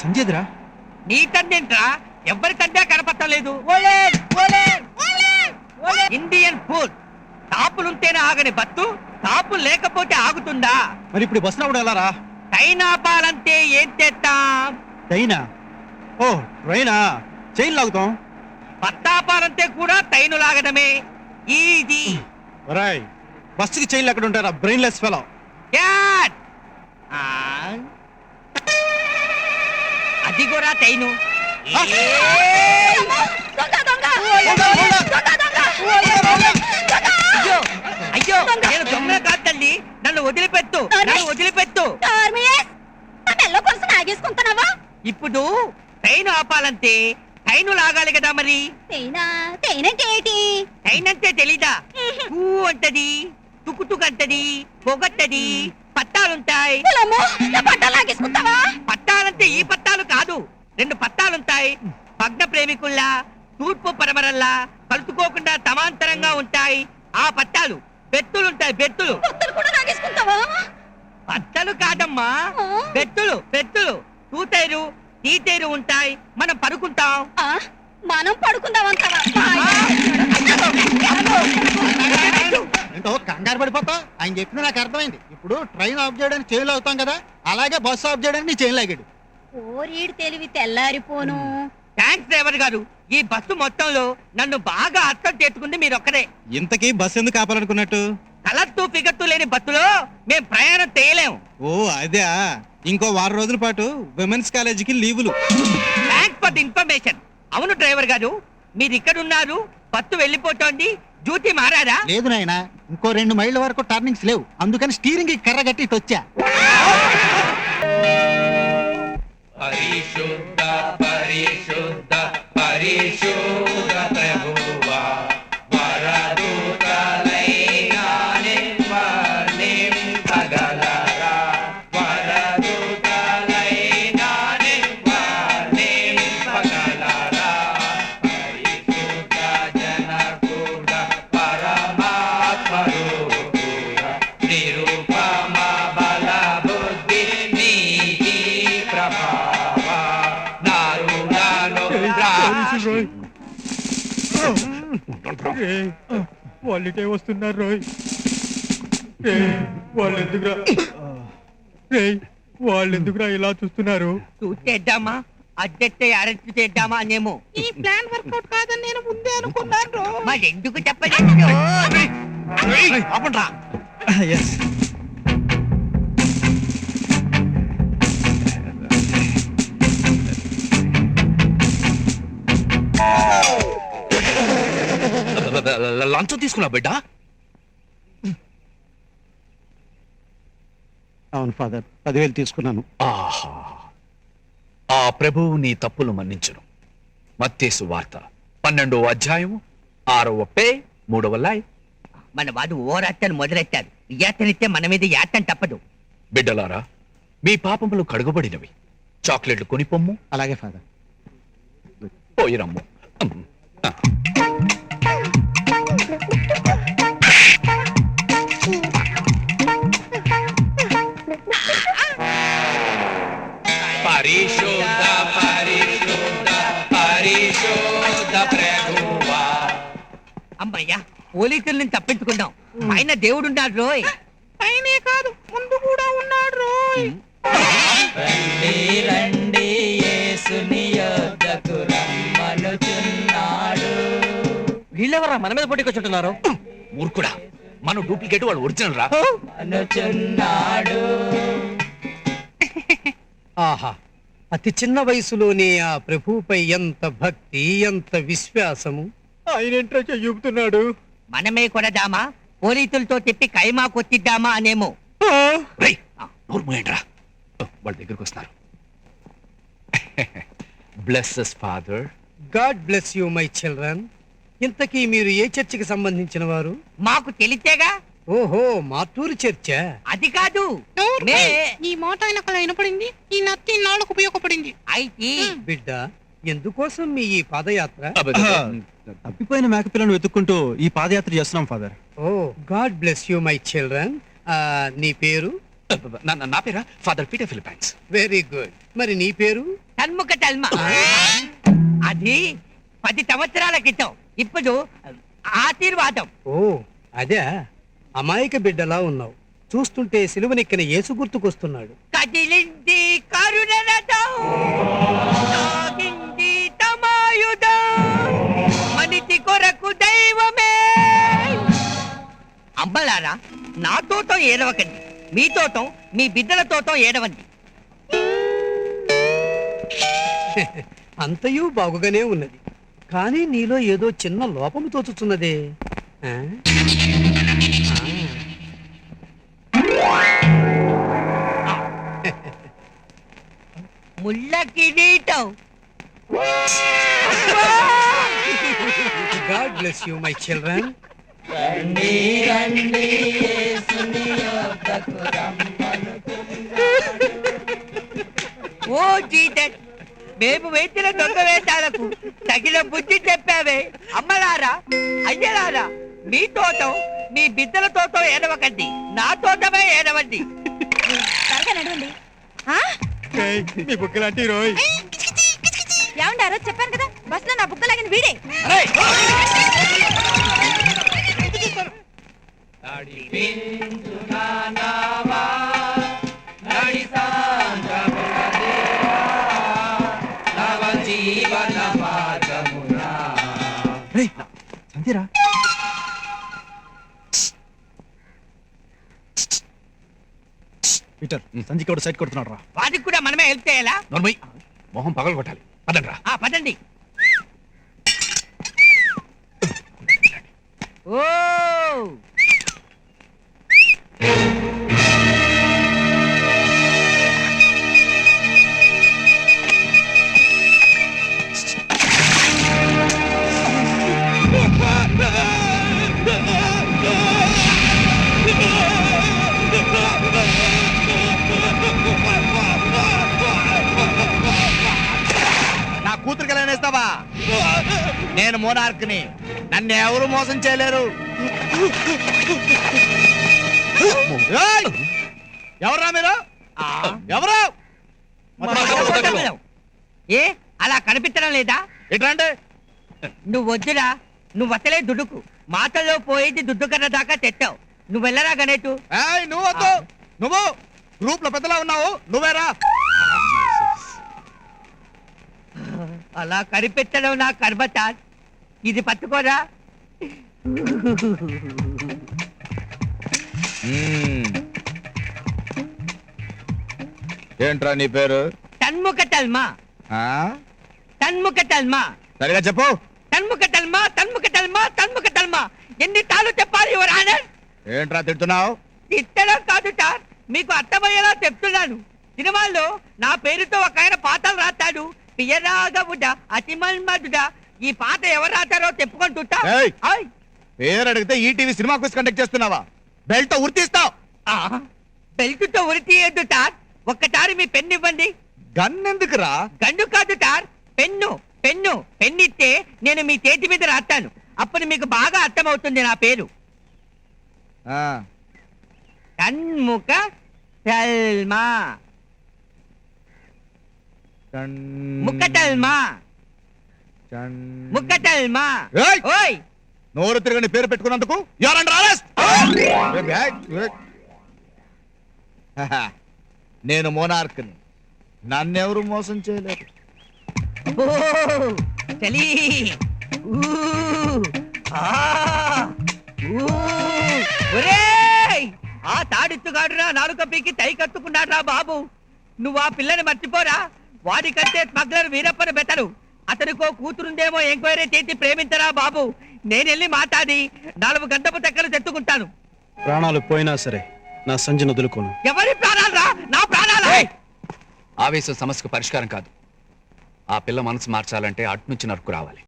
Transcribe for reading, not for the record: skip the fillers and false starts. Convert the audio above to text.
సంజయ్దిరా. నీ తండ్రేంట్రా? ఎవరి తండ్రి కనపట్టలేదు. ఇండియన్ ఫుడ్ తాపులుంటేనే ఆగని బత్తు, తాపులు లేకపోతే ఆగుతుందా? మరి ఇప్పుడు బస్ రావడం ఎలా రా? ట్రైన్ ఆపాలంటే ఏం చేస్తాం? ట్రైనా? ఓ ట్రైనా, చైన్ లాగుతాం. పత్తాపాలంటే కూడా ట్రైన్ లాగడమే ఈజీ. ఒరేయ్, బస్సుకి చైన్లు ఎక్కడ ఉంటారా? Brainless fellow. క్యాట్ అది కూడా ట్రైను. అయ్యో అయ్యో, నేను దొంగ కాదు తల్లి, నన్ను వదిలిపెట్టు, నన్ను వదిలిపెట్టు. ఇప్పుడు ట్రైన్ ఆపాలంటే ట్రైన్ లాగాలి కదా. మరి ట్రైన్ అంటే తెలీదా? ఊ అంటది, తుకుతుకు అంటది, పొగట్టది, పట్టాలుంటాయి. పట్టాలంటే ఈ పట్టాలు కాదు, 2 పట్టాలుంటాయి. భగ్న ప్రేమికుల్లా తూర్పు పరమరల్లా కలుసుకోకుండా సమాంతరంగా ఉంటాయి ఆ పట్టాలు. బెత్తులుంటాయి, బెత్తులు. పట్టలు కాదమ్మా, బెత్తులు. బెత్తులు తూతేరు తీతేరు ఉంటాయి. మనం పడుకుంటాం. మనం పడుకుందామంటావా? ఏంటో కంగారు పడిపోతా. ఆయన చెప్పిన నాకు అర్థమైంది. ఇప్పుడు ట్రైన్ ఆఫ్ చేయడానికి చైన్లు అవుతాం కదా, అలాగే బస్సు ఆఫ్ చేయడానికి నీ చైన్ లాగాడు. ఓరీడు తెలివి తెల్లారిపోను. థ్యాంక్స్ డ్రైవర్ గారు. ఈ బస్సు మొత్తంలో నన్ను బాగా అర్థం చేసుకుంది మీరొక్కరే. ఇంతకీ బస్ ఎందుకు ఆపాలనుకున్నట్టు? కలర్తూ ఫిగర్తూ లేని బస్సులో మేం ప్రయాణం చేయలేం. ఓ అదే. ఇంకో 6 రోజుల పాటు విమెన్స్ కాలేజీకి లీవులు. Thanks for the information. అవును డ్రైవర్ గారు, మీరు ఇక్కడ ఉన్నారు, బస్సు వెళ్ళిపోతోంది, డ్యూటీ మారారా? లేదు నాయన, ఇంకో 2 మైళ్ళ వరకు టర్నింగ్స్ లేవు, అందుకని స్టీరింగ్ కర్ర కట్టి ఇటు వచ్చా. పరిశుద్ధ పరిశుద్ధ పరిశుద్ధ ప్రభువా, వరదూతలైనా నింపగలరా, వరదూతలైనా నింపగలరా, పరిశుద్ధ జనకుడ పరమాత్మరూపుడ నిరుపమ బల బుద్ధి నీతి ప్రభావ నారుణను వాళ్ళే వస్తున్నారు రోయ్. వాళ్ళు ఎందుకురా ఇలా చూస్తున్నారు? చూసేద్దామా, అడ్జస్ట్ అరెస్ట్ చేద్దామా అనేమో. ఈ ప్లాన్ వర్కౌట్ కాదని నేను ముందే అనుకున్నాను. మరి ఎందుకు చెప్పలేదు? ఆపండ్రా. ఎస్. లంచం తీసుకున్నా బిడ్డ? అవును ఫాదర్, 10,000 తీసుకున్నాను. ఆహా, ఆ ప్రభువు నీ తప్పులు మన్నించును. మత్తేసు వార్త 12వ అధ్యాయము 6వ పే 3వ లైన్. మన వాడు ఓరాటను మొదలెట్టారు. యాతనిస్తే మన మీద యాతన తప్పదు. బిడ్డలారా, మీ పాపములు కడుగబడినవి. చాక్లెట్లు కొని పొమ్ము. అలాగే ఫాదర్. పోయిరమ్ము. పరిశుద్ధ పరిశుద్ధ పరిశుద్ధ ప్రభువా. అమ్మయ్యా, పోలీసుల నుంచి తప్పించుకున్నాం. పైన దేవుడున్నాడు రోయ్. పైనే కాదు, ముందు కూడా ఉన్నాడు రోయ్. రండి రండి యేసుని యొద్దకు రమ్మనుచున్నాడు. వీళ్ళెవరా మన మీద పొట్టికొచ్చుంటున్నారు? మూర్ఖుడా, మన డూప్లికేట్ వాడు ఒరిజినల్ రా. అనుచున్నాడు. ఆహా, అతి చిన్న వయసులోనే ఆ ప్రభువుపై ఎంత భక్తి, ఎంత విశ్వాసము. ఆయనేంట్రా చెయ్యుపుతున్నాడు? మనమే కొడదామా, పోలీసులతో చెప్పి కైమా కొట్టిద్దామా అనేమో. రేయ్, నోరు మూయండి రా. వాళ్ళ దగ్గరకు వస్తున్నారు. Blesses father. God bless you my children. ఇంతకీ మీరు ఏ చర్చికి సంబంధించిన వారు? మాకు తెలిసేగా. ఓహో, మాటూరు చర్చ. అది కాదు, ఈ మాట ఆయనకు అలా వినపడింది. ఈ నత్తి నాళ్ళకు ఉపయోగపడింది. అయితే బిడ్డ, ఎందుకోసం మీ ఈ పాదయాత్ర? తప్పిపోయిన మేకపిల్లను వెతుక్కుంటూ ఈ పాదయాత్ర చేస్తున్నాం ఫాదర్. ఓ, God bless you my children. నీ పేరు? నా పేరా Father Peter Philippines. Very good. మరి నీ పేరు? తన్ముఖ తల్మ అది 10 సంవత్సరాల క్రితం. ఇప్పుడు ఆశీర్వాదం. ఓ అదే, అమాయక బిడ్డలా ఉన్నావు. చూస్తుంటే సిలువనెక్కిన యేసు గుర్తుకొస్తున్నాడు. కదిలింది కరుణ రథం, సాగింది తమాయుధం, మనిషి కొరకు దైవమే. అమ్మలారా, నా తోటం ఏడవకండి, మీ తోటం మీ బిడ్డల తోటం ఏడవండి. అంతయు బాగుగానే ఉన్నది, కానీ నీలో ఏదో చిన్న లోపము తోచుతున్నదే. ఆ? ముళ్ళ కిరీటం. God bless you my children. రండి రండి యేసుని యొద్దకు ఓ జీసస్, మేము వేసిన దొంగ వేషాలకు తగిన బుద్ధి చెప్పావే. అమ్మలారా, అయ్యలారా, మీ తోటం మీ బిడ్డల తోటం ఏడవకండి, నా తోటమే ఏడవండి. త్వరగా నడవండి. మీ బుక్ లాంటి రోయ్. ఏమండి ఆ రోజు చెప్పాను కదా, బస్ లో నా బుక్క లాగిన వీడే. సంధ్యరా పీటర్, సంధ్యకి కూడా సైట్ కొడుతున్నాడు రా. వాటికి కూడా మనమే హెల్ప్ చేయాలా? నోర్మై, మొహం పగలు కొట్టాలి. పదండ్రా. పదండి. ఓ నా కూతురికి ఎలా నేస్తావా? నేను మోనార్క్ని, నన్ను ఎవరు మోసం చేయలేరు. ఏయ్! ఎవరా మీరు? ఎవరు? ఏ అలా కనిపించడం లేదా? ఎట్లంటే నువ్వు వద్దురా, నువ్వు అసలే దుడుకు. మాటల్లో పోయేది దుడ్డు కర్ర దాకా తెచ్చావు. నువ్వు వెళ్ళరా గణేటు. ఏయ్, నువ్వు వద్దు. నువ్వు గ్రూప్ లో పెద్దలా ఉన్నావు, నువ్వేరా. అలా కనిపించడం నా కర్మచార్. ఇది పట్టుకోరా. ఏంట్రా నీ పేరు? తన్ముఖ తల్మా. తన్ముఖ తల్మా. సరిగా చెప్పు. తన్ముఖ తల్మా, తన్ముఖ తల్మా, తన్ముఖ తల్మా. ఎన్ని తాళ్ళు చెప్పాలి యువర్ ఆనర్? ఏంట్రా తిడుతున్నావు? తిట్టడం కాదు సార్, మీకు అర్థమయ్యేలా చెప్తున్నాను. సినిమాల్లో నా పేరుతో ఒక ఆయన పాటలు రాస్తాడు. పియరాగవుడ అతిమన్మధుడ. ఈ పాట ఎవరు రాస్తారో చెప్పుకుంటుంటా. ఏయ్! పేరు అడిగితే ఈటీవీ సినిమా క్విజ్ కండక్ట్ చేస్తున్నావా? బెల్ట్ ఉరితీస్తావు. బెల్టుతో ఉరి తీయద్దు సార్. ఒక్కసారి మీ పెన్ను ఇవ్వండి. గన్ ఎందుకురా? గండు కాదు సార్, పెన్ను. పెన్ను పెన్నిస్తే నేను మీ చేతి మీద రాస్తాను. అప్పుడు మీకు బాగా అర్థమవుతుంది నా పేరు. తన్ముఖ తల్మా. ముక్కటల్మా. ముక్కటల్మా. ఏయ్! ఓయ్, నోరు తిరగని పేరు పెట్టుకున్నందుకు నేను మోనార్క్ని, నన్నెవరు మోసం చేయలేరు. ఓ, చలీ. ఊ, ఆ, ఊ. ఒరేయ్, ఆ తాడిత్తుగాడురా నాలుక పీకి తై కట్టుకున్నాడు రా బాబు. నువ్వు ఆ పిల్లని మర్చిపోరా. వాడికంటే స్మగ్లర్ వీరప్పని బెటరు. అతనికో కూతురుందేమో ఎంక్వైరీ చేసి ప్రేమించరా బాబు. నేను వెళ్ళి మాట్లాడి 4 గంటపు తెక్కలు తెచ్చుకుంటాను. ప్రాణాలు పోయినా సరే నా సంజను వదులుకోను. ఎవరి ప్రాణాలు రా? నా ప్రాణాలా? ఆవేశం సమస్యకు పరిష్కారం కాదు. ఆ పిల్ల మనసు మార్చాలంటే అటు నుంచి నరుకు రావాలి.